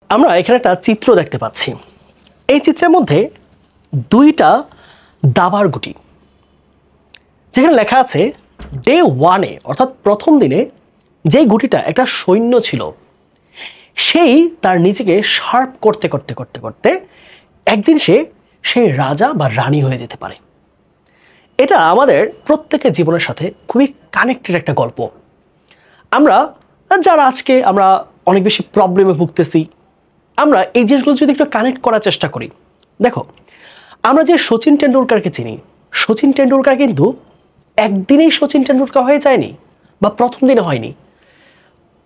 আমরা এখানে একটা চিত্র দেখতে পাচ্ছি। এই চিত্রের মধ্যে দুইটা দাবার গুটি, যেখানে লেখা আছে ডে 1-এ অর্থাৎ প্রথম দিনে যে গুটিটা একটা সৈন্য ছিল, সেই তার নিজেকে শার্প করতে করতে করতে করতে একদিন সেই রাজা বা রানী হয়ে যেতে পারে। এটা আমাদের প্রত্যেকের জীবনের সাথে খুবই কানেক্টেড একটা গল্প। আমরা যারা আজকে আমরা অনেক বেশি প্রবলেমে ভুগতেছি, আমরা এই জিনিসগুলো যদি একটু কানেক্ট করার চেষ্টা করি। দেখো, আমরা যে সচিন টেন্ডুলকারকে চিনি, সচিন টেন্ডুলকার কিন্তু একদিনেই সচিন টেন্ডুলকার হয়ে যায়নি, বা প্রথম দিনে হয়নি।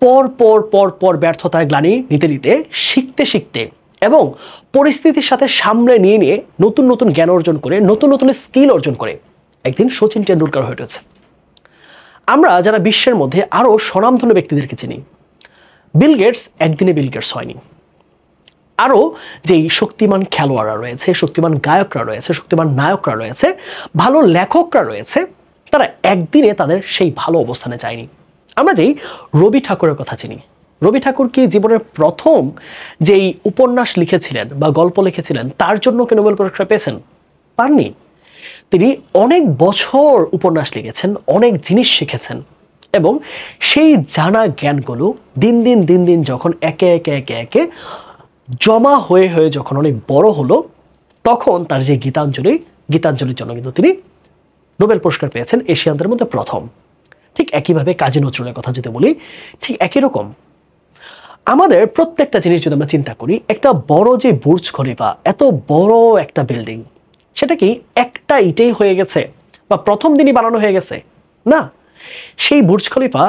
পর পর পর পর ব্যর্থতায় গ্লানি নিতে নিতে, শিখতে শিখতে এবং পরিস্থিতির সাথে সামলে নিয়ে নিয়ে নতুন নতুন জ্ঞান অর্জন করে, নতুন নতুন স্কিল অর্জন করে একদিন সচিন টেন্ডুলকার হয়ে উঠেছে। আমরা যারা বিশ্বের মধ্যে আরও স্বনামধন্য ব্যক্তিদেরকে চিনি, বিল গেটস একদিনে বিল গেটস হয়নি। আরও যেই শক্তিমান খেলোয়াড়রা রয়েছে, শক্তিমান গায়করা রয়েছে, শক্তিমান নায়করা রয়েছে, ভালো লেখকরা রয়েছে, তারা একদিনে তাদের সেই ভালো অবস্থানে যায়নি। আমরা যেই রবি ঠাকুরের কথা চিনি, রবি ঠাকুর কি জীবনের প্রথম যেই উপন্যাস লিখেছিলেন বা গল্প লিখেছিলেন তার জন্য কি নোবেল পুরস্কার পেয়েছেন? পাননি। তিনি অনেক বছর উপন্যাস লিখেছেন, অনেক জিনিস শিখেছেন, এবং সেই জানা জ্ঞানগুলো দিন দিন দিন দিন যখন একে একে একে একে জমা হয়ে হয়ে যখন অনেক বড় হলো, তখন তার যে গীতাঞ্জলির জন্য কিন্তু তিনি নোবেল পুরস্কার পেয়েছেন, এশিয়ানদের মধ্যে প্রথম। ঠিক একইভাবে কাজী নজরুলের কথা যদি বলি, ঠিক একই রকম আমাদের প্রত্যেকটা জিনিস যদি আমরা চিন্তা করি, একটা বড় যে বুর্জ খলিফা, এত বড় একটা বিল্ডিং, সেটা কি একটা ইটেই হয়ে গেছে বা প্রথম দিনই বানানো হয়ে গেছে? না, সেই বুর্জ খলিফা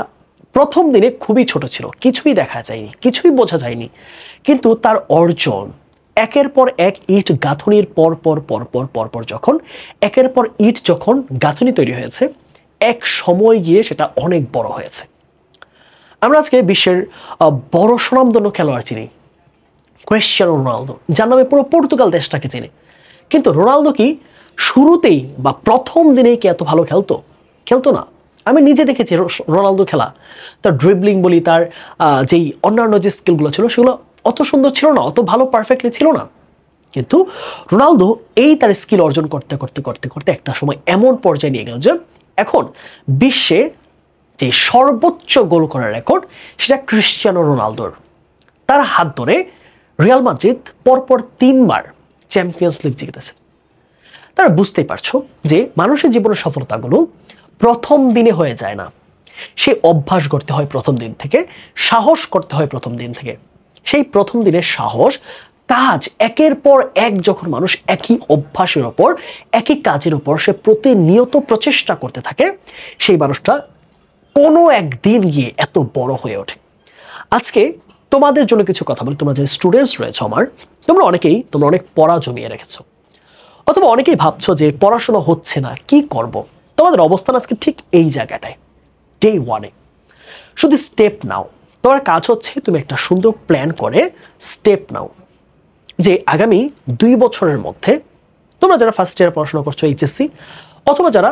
প্রথম দিনে খুবই ছোট ছিল, কিছুই দেখা যায়নি, কিছুই বোঝা যায়নি, কিন্তু তার অর্জন একের পর এক ইট গাঁথনির পর পর পর পর পর পর যখন একের পর ইট যখন গাঁথনি তৈরি হয়েছে, এক সময় গিয়ে সেটা অনেক বড় হয়েছে। আমরা আজকে বিশ্বের বড় সুনামধন্য খেলোয়াড় চিনি ক্রিশ্চিয়ানো রোনালদো, যার নামে পুরো পর্তুগাল দেশটাকে চিনে। কিন্তু রোনালদো কি শুরুতেই বা প্রথম দিনেই কি এত ভালো খেলতো না। আমি নিজে দেখেছি রোনালদো খেলা, তার ড্রিবলিং বলি, তার যেই অন্যান্য যে স্কিলগুলো ছিল সেগুলো অত সুন্দর ছিল না, অত ভালো পারফেক্টলি ছিল না। কিন্তু রোনালদো এই তার স্কিল অর্জন করতে করতে করতে করতে একটা সময় এমন পর্যায়ে নিয়ে গেল যে এখন বিশ্বে যে সর্বোচ্চ গোল করার রেকর্ড সেটা ক্রিশ্চিয়ানো রোনালদোর। তার হাত ধরে রিয়াল মাদ্রিদ পরপর 3বার চ্যাম্পিয়ন্স লিগ জিতেছে। তারা বুঝতেই পারছো যে মানুষের জীবনের সফলতাগুলো প্রথম দিনে হয়ে যায় না, সে অভ্যাস করতে হয় প্রথম দিন থেকে, সাহস করতে হয় প্রথম দিন থেকে। সেই প্রথম দিনের সাহস, কাজ, একের পর এক যখন মানুষ একই অভ্যাসের ওপর, একই কাজের উপর সে প্রতিনিয়ত প্রচেষ্টা করতে থাকে, সেই মানুষটা কোনো একদিন গিয়ে এত বড় হয়ে ওঠে। আজকে তোমাদের জন্য কিছু কথা বলি। তোমরা যে স্টুডেন্টস রয়েছে আমার, তোমরা অনেক পড়া জমিয়ে রেখেছো, অথবা অনেকেই ভাবছো যে পড়াশোনা হচ্ছে না, কি করব। তোমাদের অবস্থান আজকে ঠিক এই জায়গাটায়, ডে 1-এ। শুধু স্টেপ নাও। তোমার কাজ হচ্ছে তুমি একটা সুন্দর প্ল্যান করে স্টেপ নাও যে আগামী 2 বছরের মধ্যে, তোমরা যারা ফার্স্ট ইয়ার পড়াশোনা করছো এইচএসসি, অথবা যারা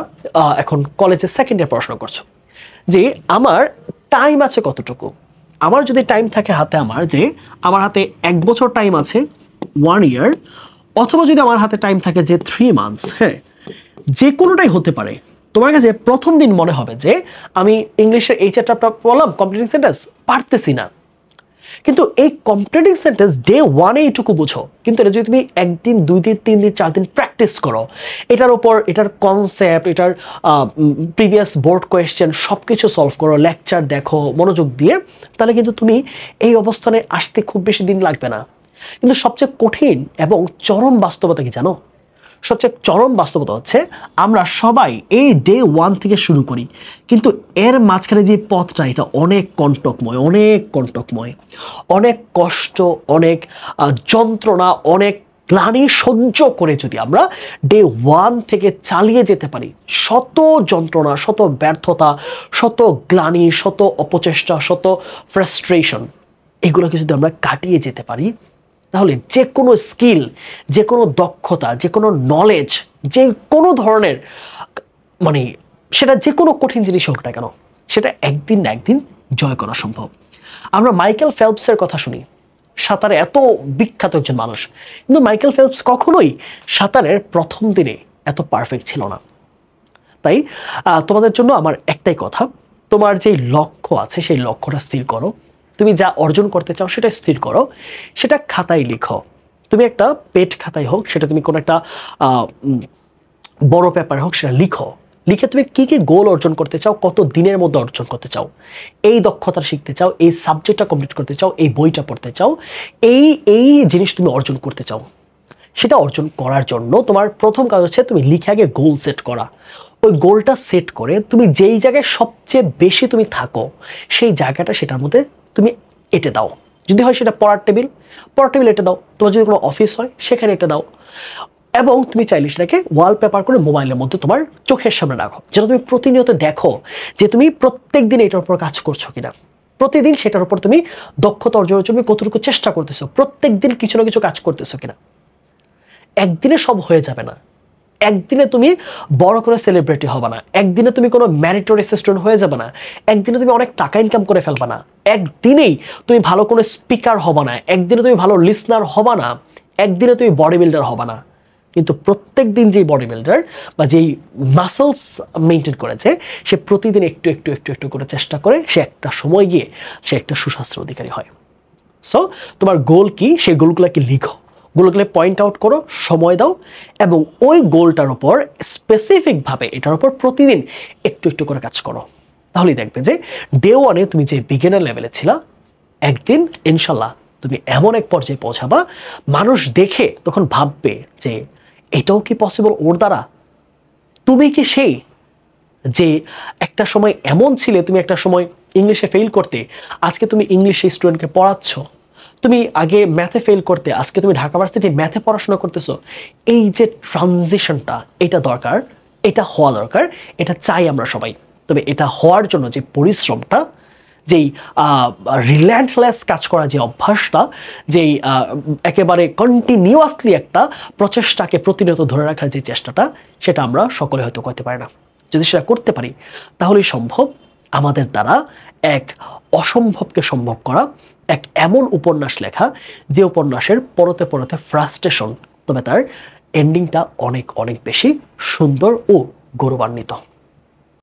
এখন কলেজে সেকেন্ড ইয়ার পড়াশোনা করছো, যে আমার টাইম আছে কতটুকু। আমার যদি টাইম থাকে হাতে, আমার হাতে 1 বছর টাইম আছে, 1 ইয়ার, অথবা যদি আমার হাতে টাইম থাকে যে 3 মান্থস, হ্যাঁ, যে কোনোটাই হতে পারে। তোমার কাছে প্রথম দিন মনে হবে যে আমি ইংলিশের এই চ্যাপ্টারটা পড়লাম, কমপ্লিটিং সেন্টেন্স পারতেছি না, কিন্তু এই কমপ্লিটিং সেন্টেন্স ডে 1-এ এইটুকু বুঝো। কিন্তু এটা যদি তুমি 1 দিন 2 দিন 3 দিন 4 দিন প্র্যাকটিস করো, এটার উপর, এটার কনসেপ্ট, এটার প্রিভিয়াস বোর্ড কোয়েশ্চেন সব কিছু সলভ করো, লেকচার দেখো মনোযোগ দিয়ে, তাহলে কিন্তু তুমি এই অবস্থানে আসতে খুব বেশি দিন লাগবে না। কিন্তু সবচেয়ে কঠিন এবং চরম বাস্তবতা কি জানো? সবচেয়ে চরম বাস্তবতা হচ্ছে আমরা সবাই এই ডে 1 থেকে শুরু করি, কিন্তু এর মাঝখানে যে পথটা, এটা অনেক কণ্টকময়, অনেক কষ্ট, অনেক যন্ত্রণা, অনেক গ্লানি সহ্য করে যদি আমরা ডে 1 থেকে চালিয়ে যেতে পারি, শত যন্ত্রণা, শত ব্যর্থতা, শত গ্লানি, শত অপচেষ্টা, শত ফ্রাস্ট্রেশন, এগুলোকে যদি আমরা কাটিয়ে যেতে পারি, তাহলে যে কোনো স্কিল, যে কোনো দক্ষতা, যে কোনো নলেজ, যে কোনো ধরনের, মানে সেটা যে কোনো কঠিন জিনিস হোক না কেন, সেটা একদিন না একদিন জয় করা সম্ভব। আমরা মাইকেল ফেলপসের কথা শুনি, সাঁতারে এত বিখ্যাত একজন মানুষ, কিন্তু মাইকেল ফেলপস কখনোই সাঁতারের প্রথম দিনে এত পারফেক্ট ছিল না। তাই তোমাদের জন্য আমার একটাই কথা, তোমার যে লক্ষ্য আছে সেই লক্ষ্যটা স্থির করো, তুমি যা অর্জন করতে চাও সেটা স্থির করো, সেটা খাতায় লিখো। তুমি একটা পেট খাতায় হোক, সেটা তুমি কোনো একটা বড় পেপারে হোক, সেটা লিখো। লিখে তুমি কি কি গোল অর্জন করতে চাও, কত দিনের মধ্যে অর্জন করতে চাও, এই দক্ষতা শিখতে চাও, এই সাবজেক্টটা কমপ্লিট করতে চাও, এই বইটা পড়তে চাও, এই এই জিনিস তুমি অর্জন করতে চাও। সেটা অর্জন করার জন্য তোমার প্রথম কাজ হচ্ছে তুমি লিখে আগে গোল সেট করা। ওই গোলটা সেট করে তুমি যেই জায়গায় সবচেয়ে বেশি তুমি থাকো সেই জায়গাটা সেটার মধ্যে তুমি এঁটে দাও। যদি হয় সেটা পড়ার টেবিল এঁটে দাও, তোমার যদি কোনো অফিস হয় সেখানে এঁটে দাও, এবং তুমি চাইলে সেটাকে ওয়ালপেপার করে মোবাইলের মধ্যে তোমার চোখের সামনে রাখো, যেন তুমি প্রতিনিয়ত দেখো যে তুমি প্রত্যেক দিন এটার উপর কাজ করছো কিনা, প্রতিদিন সেটার উপর তুমি দক্ষতা অর্জনের জন্য কতটুকু চেষ্টা করতেছো, প্রত্যেক দিন কিছু না কিছু কাজ করতেছো কিনা। একদিনে সব হয়ে যাবে না, একদিনে তুমি বড় করে সেলিব্রিটি হবে না, একদিনে তুমি কোনো ম্যারিটোরিয়াস স্টুডেন্ট হয়ে যাবে না, একদিনে তুমি অনেক টাকা ইনকাম করে ফেলবে না, একদিনেই তুমি ভালো কোনো স্পিকার হবে না, একদিনে তুমি ভালো লিসনার হবে না, একদিনে তুমি বডি বিল্ডার হবে না। কিন্তু প্রত্যেক দিন যেই বডি বিল্ডার বা যেই মাসলস মেনটেন করেছে, সে প্রতিদিন একটু একটু একটু একটু করে চেষ্টা করে, সে একটা সময় গিয়ে সে একটা সুস্বাস্থ্যের অধিকারী হয়। সো তোমার গোল কি, সেই গোলগুলোকে লিখো, গোলগুলো পয়েন্ট আউট করো, সময় দাও, এবং ওই গোলটার উপর স্পেসিফিকভাবে এটার উপর প্রতিদিন একটু একটু করে কাজ করো। তাহলেই দেখবে যে ডে ওয়ানে তুমি যে বিগিনার লেভেলে ছিলা, একদিন ইনশাল্লাহ তুমি এমন এক পর্যায়ে পৌঁছাবা, মানুষ দেখে তখন ভাববে যে এটাও কি পসিবল ওর দ্বারা। তুমি কি সেই যে একটা সময় এমন ছিলে, তুমি একটা সময় ইংলিশে ফেল করতে, আজকে তুমি ইংলিশে স্টুডেন্টকে পড়াচ্ছ, তুমি আগে ম্যাথে ফেল করতে, আজকে তুমি ঢাকা ভার্সিটি ম্যাথে পড়াশোনা করতেছো। এই যে ট্রানজিশনটা, এটা দরকার, এটা হওয়া দরকার, এটা চাই আমরা সবাই। তবে এটা হওয়ার জন্য যে পরিশ্রমটা, যেই রিল্যান্টলেস কাজ করা যে অভ্যাসটা, যেই একেবারে কন্টিনিউয়াসলি একটা প্রচেষ্টাকে প্রতিনিয়ত ধরে রাখার যে চেষ্টাটা, সেটা আমরা সকলে হয়তো করতে পারি না। যদি সেটা করতে পারি তাহলেই সম্ভব আমাদের দ্বারা এক অসম্ভবকে সম্ভব করা, এক এমন উপন্যাস লেখা যে উপন্যাসের পরতে পরতে ফ্রাস্ট্রেশন, তবে তার এন্ডিংটা অনেক অনেক বেশি সুন্দর ও গৌরবান্বিত।